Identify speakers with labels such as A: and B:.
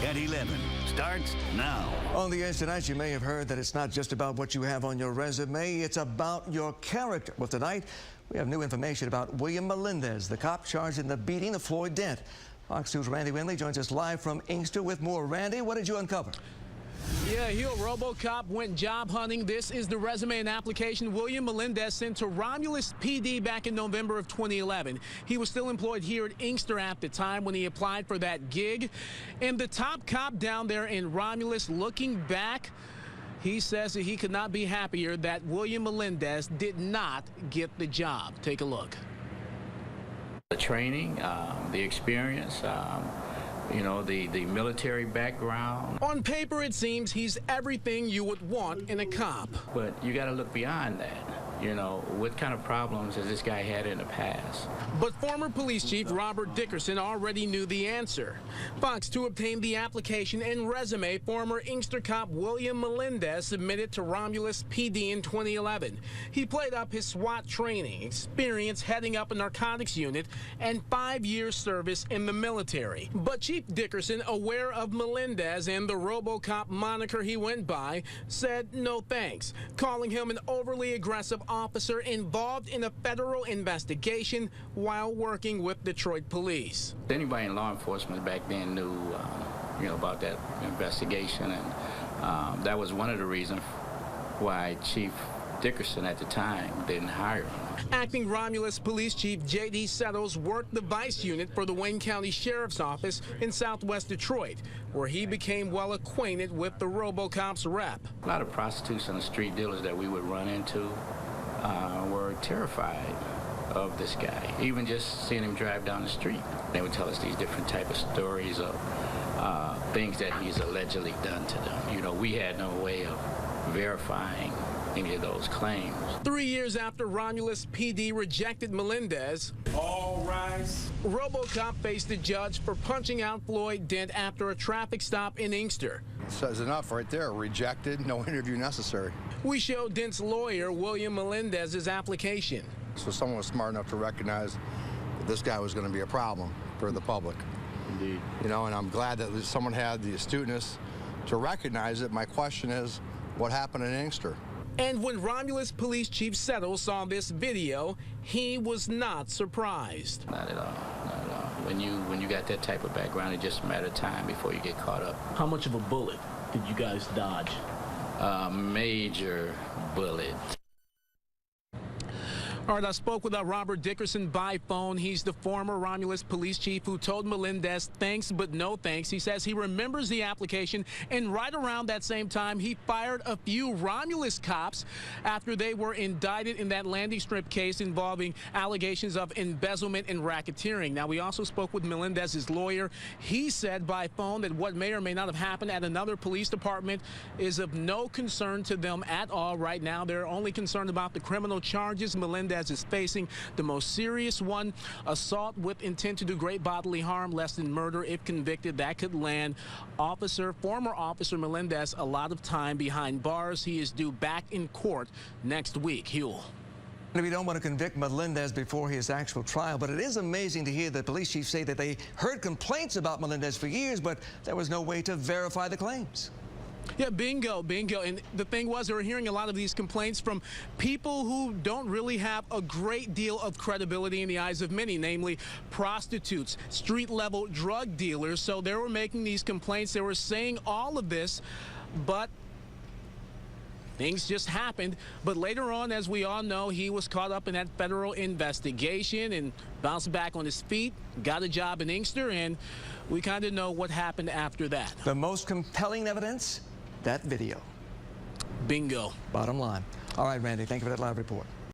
A: at 11 starts now.
B: On the edge tonight, you may have heard that it's not just about what you have on your resume, it's about your character. Well, tonight, we have new information about William Melendez, the cop charged in the beating of Floyd Dent. Fox 2's Randy Winley joins us live from Inkster with more. Randy, what did you uncover?
C: Yeah, Hill, RoboCop went job hunting. This is the resume and application William Melendez sent to Romulus PD back in November of 2011. He was still employed here at Inkster at the time when he applied for that gig. And the top cop down there in Romulus, looking back, he says that he could not be happier that William Melendez did not get the job. Take a look.
D: The training, the experience, you know, the military background.
C: On paper, it seems he's everything you would want in a cop.
D: But you got to look beyond that. You know, what kind of problems has this guy had in the past?
C: But former police chief Robert Dickerson already knew the answer. Fox 2 obtained the application and resume former Inkster cop William Melendez submitted to Romulus PD in 2011. He played up his SWAT training, experience heading up a narcotics unit, and 5 years service in the military. But Chief Dickerson, aware of Melendez and the RoboCop moniker he went by, said no thanks, calling him an overly aggressive officer involved in a federal investigation while working with Detroit police.
D: Anybody in law enforcement back then knew, you know, about that investigation, and that was one of the reasons why Chief Dickerson at the time didn't hire him.
C: Acting Romulus Police Chief Jadie Settles worked the Vice Unit for the Wayne County Sheriff's Office in southwest Detroit, where he became well acquainted with the RoboCop's rep.
D: A lot of prostitutes and the street dealers that we would run into were terrified of this guy. Even just seeing him drive down the street, they would tell us these different type of stories of things that he's allegedly done to them. You know, we had no way of verifying any of those claims. 3 years after Romulus PD rejected Melendez,
E: all rise.
C: RoboCop faced a judge for punching out Floyd Dent after a traffic stop in Inkster.
F: Says enough right there. Rejected, no interview necessary.
C: We showed Dent's lawyer, William Melendez's application.
F: So someone was smart enough to recognize that this guy was going to be a problem for the public.
D: Indeed.
F: You know, and I'm glad that someone had the astuteness to recognize it. My question is, what happened in Inkster?
C: And when Romulus Police Chief Settles saw this video, he was not surprised.
D: Not at all, not at all. When you got that type of background, it's just a matter of time before you get caught up.
G: How much of a bullet did you guys dodge?
D: A major bullet.
C: All right, I spoke with Robert Dickerson by phone. He's the former Romulus police chief who told Melendez thanks but no thanks. He says he remembers the application, and right around that same time, he fired a few Romulus cops after they were indicted in that landing strip case involving allegations of embezzlement and racketeering. Now, we also spoke with Melendez's lawyer. He said by phone that what may or may not have happened at another police department is of no concern to them at all right now. They're only concerned about the criminal charges Melendez is facing, the most serious one, assault with intent to do great bodily harm, less than murder. If convicted, that could land former officer Melendez a lot of time behind bars. He is due back in court next week. Huel.
B: We don't want to convict Melendez before his actual trial, but it is amazing to hear the police chief say that they heard complaints about Melendez for years, but there was no way to verify the claims.
C: Yeah, bingo, bingo. And the thing was, they were hearing a lot of these complaints from people who don't really have a great deal of credibility in the eyes of many, namely prostitutes, street-level drug dealers. So they were making these complaints. They were saying all of this, but things just happened. But later on, as we all know, he was caught up in that federal investigation and bounced back on his feet, got a job in Inkster, and we kind of know what happened after that.
B: The most compelling evidence? That video.
C: Bingo.
B: Bottom line. All right, Randy, thank you for that live report.